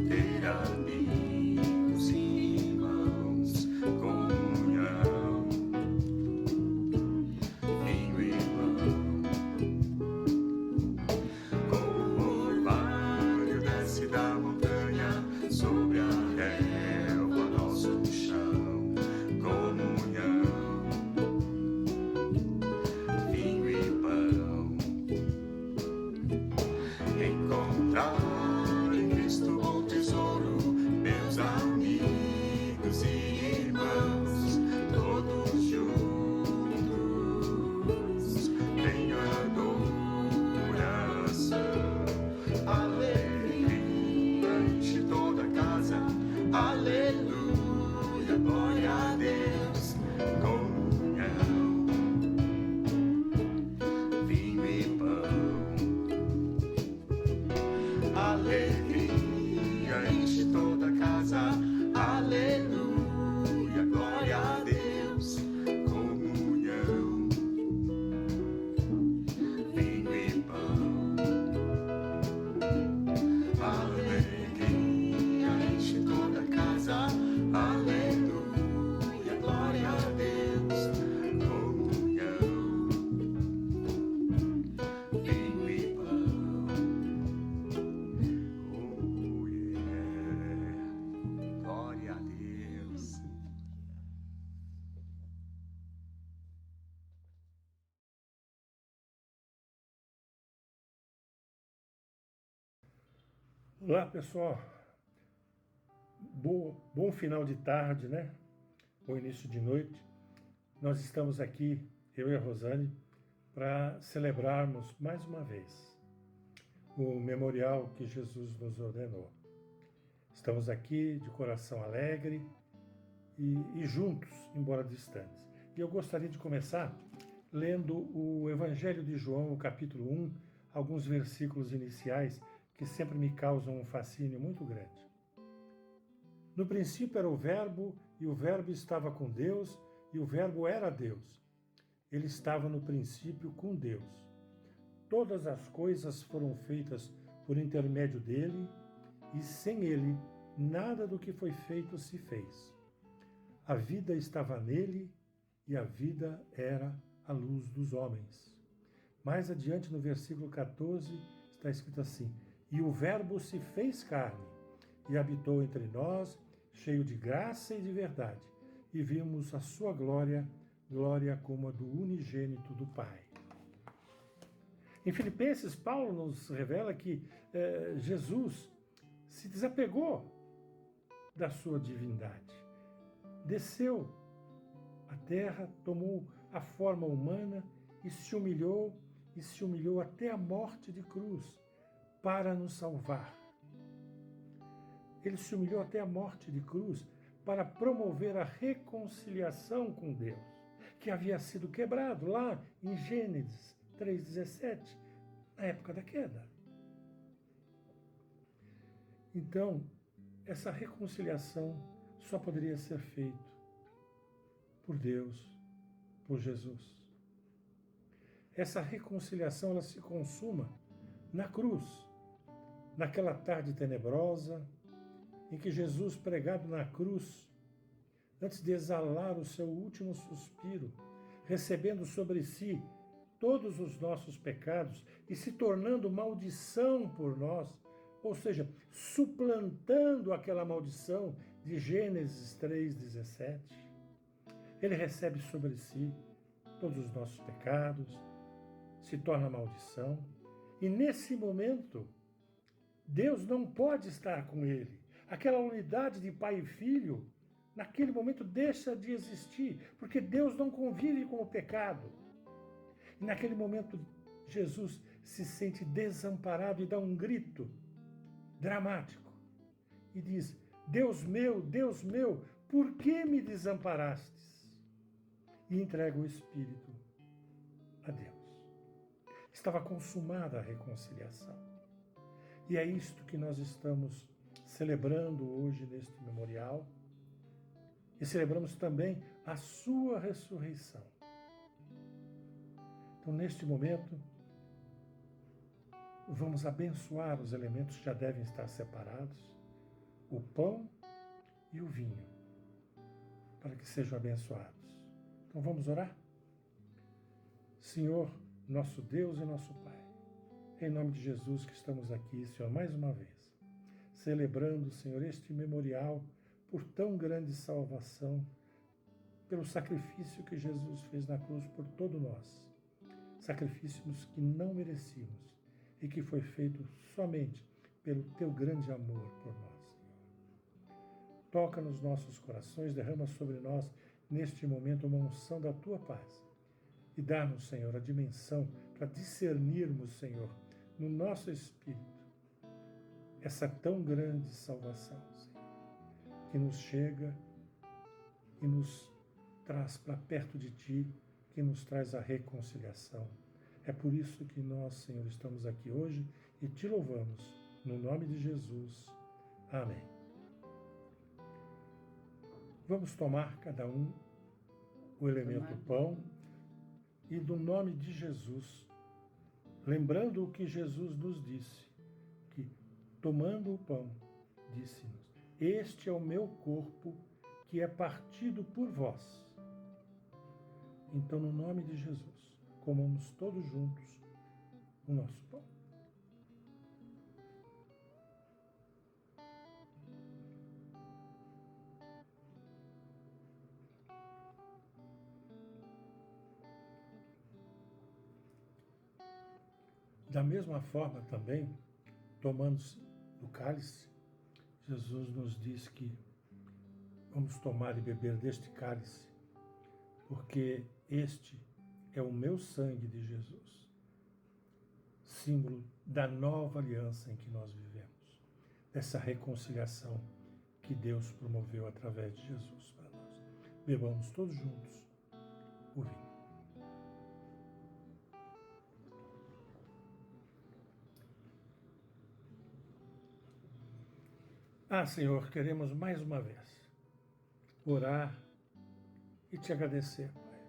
S2: Ter amigos e irmãos, comunhão, vinho e pão, como o orvalho desce da montanha sobre a relva, nosso chão, comunhão, vinho
S4: Olá, pessoal. Bom final de tarde, né? Bom início de noite. Nós estamos aqui, eu e a Rosane, para celebrarmos mais uma vez o memorial que Jesus nos ordenou. Estamos aqui de coração alegre e juntos, embora distantes. E eu gostaria de começar lendo o Evangelho de João, o capítulo 1, alguns versículos iniciais que sempre me causam um fascínio muito grande. No princípio era o Verbo, e o Verbo estava com Deus, e o Verbo era Deus. Ele estava no princípio com Deus. Todas as coisas foram feitas por intermédio dele, e sem ele, nada do que foi feito se fez. A vida estava nele, e a vida era a luz dos homens. Mais adiante, no versículo 14, está escrito assim: E o Verbo se fez carne, e habitou entre nós, cheio de graça e de verdade, e vimos a sua glória, glória como a do unigênito do Pai. Em Filipenses, Paulo nos revela que Jesus se desapegou da sua divindade, desceu à terra, tomou a forma humana e se humilhou até a morte de cruz para nos salvar. Ele se humilhou até a morte de cruz para promover a reconciliação com Deus, que havia sido quebrado lá em Gênesis 3,17, na época da queda. Então, essa reconciliação só poderia ser feita por Deus, por Jesus. Essa reconciliação ela se consuma na cruz, naquela tarde tenebrosa, em que Jesus, pregado na cruz, antes de exalar o seu último suspiro, recebendo sobre si todos os nossos pecados e se tornando maldição por nós, ou seja, suplantando aquela maldição de Gênesis 3,17, ele recebe sobre si todos os nossos pecados, se torna maldição, e nesse momento, Deus não pode estar com ele. Aquela unidade de pai e filho, naquele momento deixa de existir, porque Deus não convive com o pecado. E naquele momento, Jesus se sente desamparado e dá um grito dramático. E diz: Deus meu, por que me desamparastes? E entrega o Espírito a Deus. Estava consumada a reconciliação. E é isto que nós estamos celebrando hoje neste memorial. E celebramos também a sua ressurreição. Então, neste momento, vamos abençoar os elementos que já devem estar separados, o pão e o vinho, para que sejam abençoados. Então, vamos orar? Senhor, nosso Deus e nosso Pai, em nome de Jesus que estamos aqui, Senhor, mais uma vez, celebrando, Senhor, este memorial por tão grande salvação, pelo sacrifício que Jesus fez na cruz por todos nós, sacrifícios que não merecíamos e que foi feito somente pelo teu grande amor por nós, Senhor. Toca nos nossos corações, derrama sobre nós neste momento uma unção da tua paz e dá-nos, Senhor, a dimensão para discernirmos, Senhor, no nosso espírito, essa tão grande salvação, Senhor, que nos chega e nos traz para perto de Ti, que nos traz a reconciliação. É por isso que nós, Senhor, estamos aqui hoje e Te louvamos, no nome de Jesus. Amém. Vamos tomar cada um o elemento pão e do nome de Jesus, lembrando o que Jesus nos disse, que tomando o pão, disse-nos: Este é o meu corpo que é partido por vós. Então, no nome de Jesus, comamos todos juntos o nosso pão. Da mesma forma também, tomando do cálice, Jesus nos diz que vamos tomar e beber deste cálice, porque este é o meu sangue de Jesus, símbolo da nova aliança em que nós vivemos, dessa reconciliação que Deus promoveu através de Jesus para nós. Bebamos todos juntos o vinho. Senhor, queremos mais uma vez orar e te agradecer, Pai,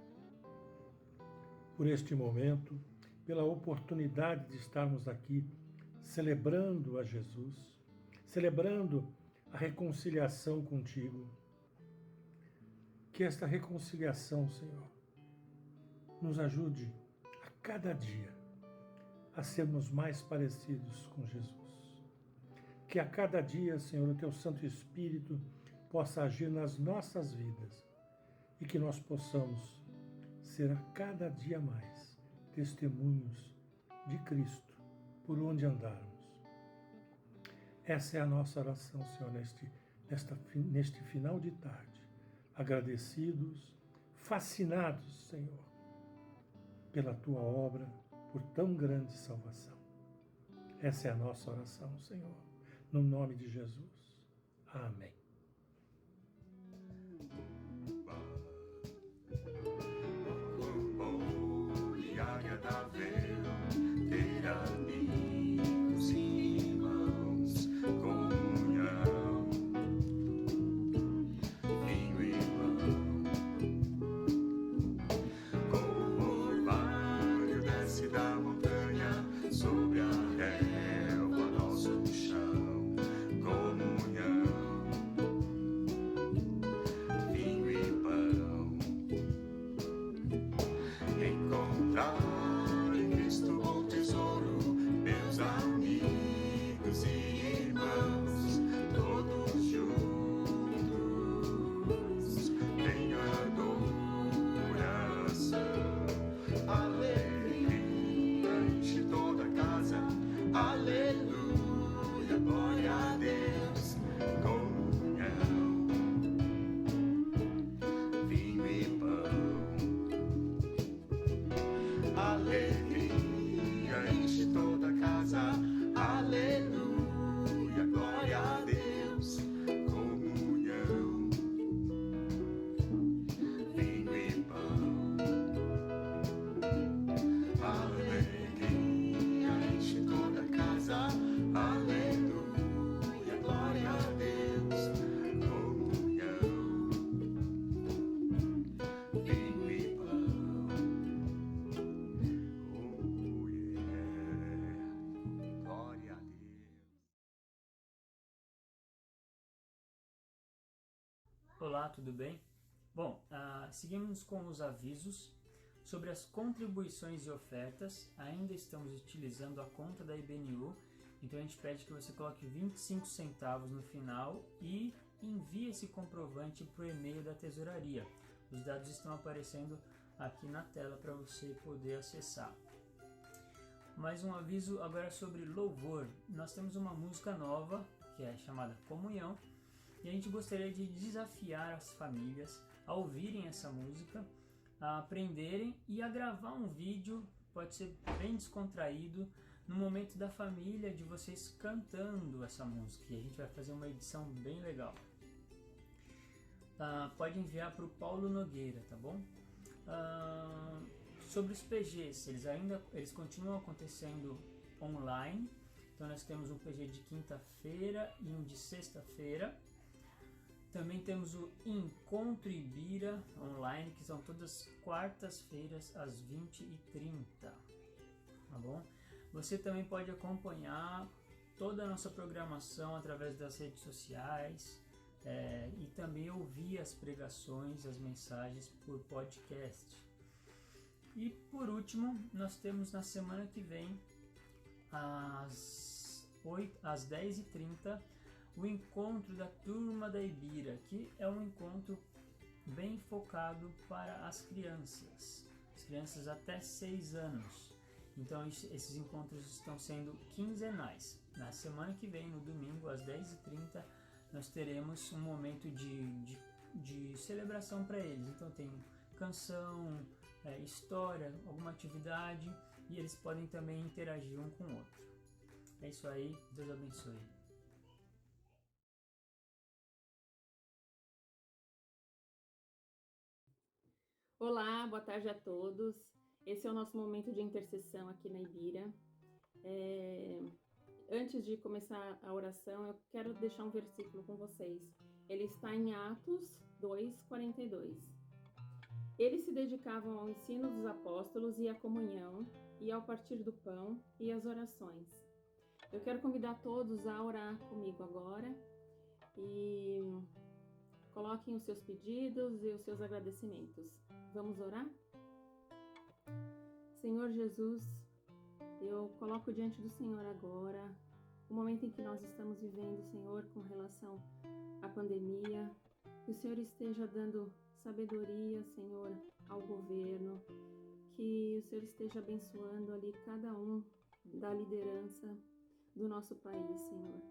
S4: por este momento, pela oportunidade de estarmos aqui celebrando a Jesus, celebrando a reconciliação contigo. Que esta reconciliação, Senhor, nos ajude a cada dia a sermos mais parecidos com Jesus. Que a cada dia, Senhor, o Teu Santo Espírito possa agir nas nossas vidas e que nós possamos ser a cada dia mais testemunhos de Cristo por onde andarmos. Essa é a nossa oração, Senhor, neste final de tarde. Agradecidos, fascinados, Senhor, pela Tua obra, por tão grande salvação. Essa é a nossa oração, Senhor. No nome de Jesus. Amém.
S2: Bom e agradável ter amigos e irmãos, comunhão, vinho e pão. Como o orvalho desce da montanha sobre a relva, nosso chão. Aleluia, glória a Deus, comunhão, vinho e pão. Alegria enche toda a casa. Aleluia, glória a Deus, comunhão, vinho e pão. Alegria enche toda a casa. Aleluia, glória a Deus, comunhão, vinho e pão. Oh, yeah. Glória a Deus.
S5: Olá, tudo bem? Bom, seguimos com os avisos sobre as contribuições e ofertas. Ainda estamos utilizando a conta da IBNU, então a gente pede que você coloque 25 centavos no final e envie esse comprovante para o e-mail da tesouraria. Os dados estão aparecendo aqui na tela para você poder acessar. Mais um aviso agora sobre louvor. Nós temos uma música nova que é chamada Comunhão e a gente gostaria de desafiar as famílias a ouvirem essa música, a aprenderem e a gravar um vídeo, pode ser bem descontraído, no momento da família, de vocês cantando essa música, e a gente vai fazer uma edição bem legal. Pode enviar para o Paulo Nogueira, tá bom? Sobre os PGs, eles continuam acontecendo online, então nós temos um PG de quinta-feira e um de sexta-feira. Também temos o Encontro Ibira online, que são todas quartas-feiras às 20h30, tá bom? Você também pode acompanhar toda a nossa programação através das redes sociais e também ouvir as pregações, as mensagens por podcast. E por último, nós temos na semana que vem, às 10h30, o encontro da Turma da Ibira, que é um encontro bem focado para as crianças até 6 anos. Então esses encontros estão sendo quinzenais. Na semana que vem, no domingo, às 10h30, nós teremos um momento de celebração para eles. Então tem canção, história, alguma atividade, e eles podem também interagir um com o outro. É isso aí, Deus abençoe.
S6: Olá, boa tarde a todos. Esse é o nosso momento de intercessão aqui na Ibira. Antes de começar a oração, eu quero deixar um versículo com vocês. Ele está em Atos 2:42. Eles se dedicavam ao ensino dos apóstolos e à comunhão, e ao partir do pão e às orações. Eu quero convidar todos a orar comigo agora e coloquem os seus pedidos e os seus agradecimentos. Vamos orar? Senhor Jesus, eu coloco diante do Senhor agora o momento em que nós estamos vivendo, Senhor, com relação à pandemia. Que o Senhor esteja dando sabedoria, Senhor, ao governo. Que o Senhor esteja abençoando ali cada um da liderança do nosso país, Senhor.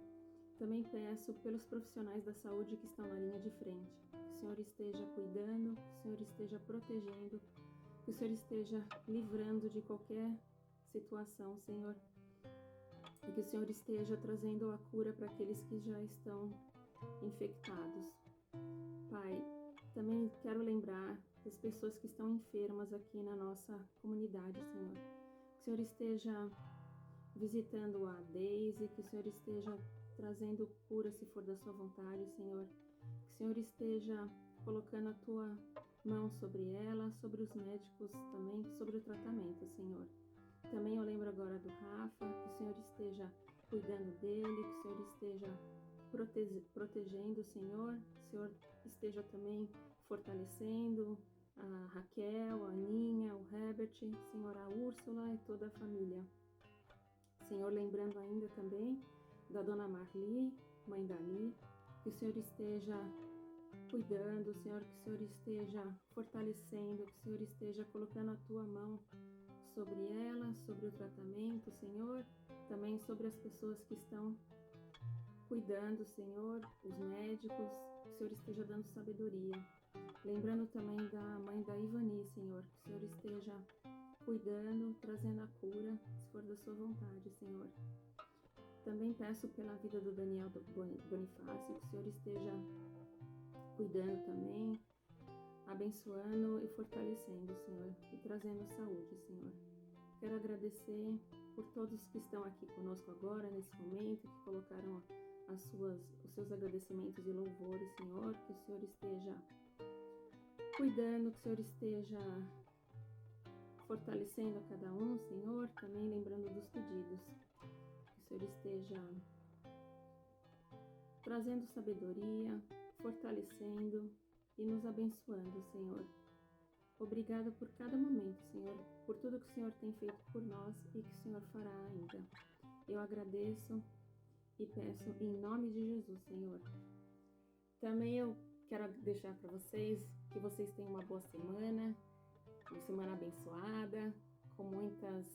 S6: Também peço pelos profissionais da saúde que estão na linha de frente. Que o Senhor esteja cuidando, que o Senhor esteja protegendo, que o Senhor esteja livrando de qualquer situação, Senhor. E que o Senhor esteja trazendo a cura para aqueles que já estão infectados. Pai, também quero lembrar das pessoas que estão enfermas aqui na nossa comunidade, Senhor. Que o Senhor esteja visitando a Deise, que o Senhor esteja trazendo cura se for da sua vontade, Senhor. Que o Senhor esteja colocando a tua mão sobre ela, sobre os médicos também, sobre o tratamento, Senhor. Também eu lembro agora do Rafa, que o Senhor esteja cuidando dele, que o Senhor esteja protegendo, Senhor. Que o Senhor esteja também fortalecendo a Raquel, a Aninha, o Herbert, Senhor, a Úrsula e toda a família. Senhor, lembrando ainda também da Dona Marli, mãe Dali, que o Senhor esteja cuidando, Senhor, que o Senhor esteja fortalecendo, que o Senhor esteja colocando a tua mão sobre ela, sobre o tratamento, Senhor, também sobre as pessoas que estão cuidando, Senhor, os médicos, que o Senhor esteja dando sabedoria. Lembrando também da mãe da Ivani, Senhor, que o Senhor esteja cuidando, trazendo a cura, se for da sua vontade, Senhor. Também peço pela vida do Daniel Bonifácio, que o Senhor esteja cuidando também, abençoando e fortalecendo, Senhor, e trazendo saúde, Senhor. Quero agradecer por todos que estão aqui conosco agora, nesse momento, que colocaram os seus agradecimentos e louvores, Senhor, que o Senhor esteja cuidando, que o Senhor esteja fortalecendo a cada um, Senhor, também lembrando dos pedidos, que o Senhor esteja trazendo sabedoria, fortalecendo e nos abençoando, Senhor. Obrigada por cada momento, Senhor, por tudo que o Senhor tem feito por nós e que o Senhor fará ainda. Eu agradeço e peço em nome de Jesus, Senhor. Também eu quero deixar para vocês que vocês tenham uma boa semana abençoada, com muitas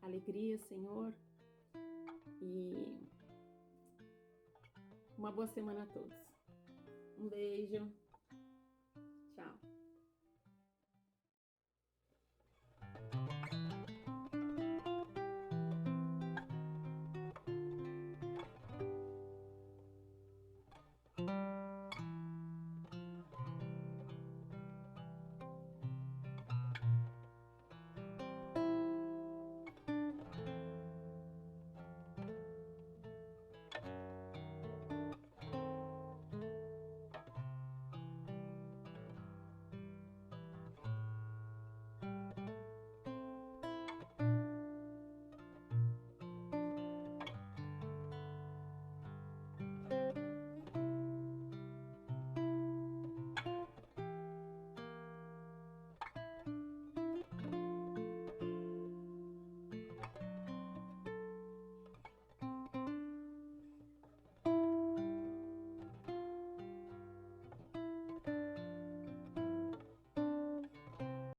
S6: alegrias, Senhor, e uma boa semana a todos. Um beijo.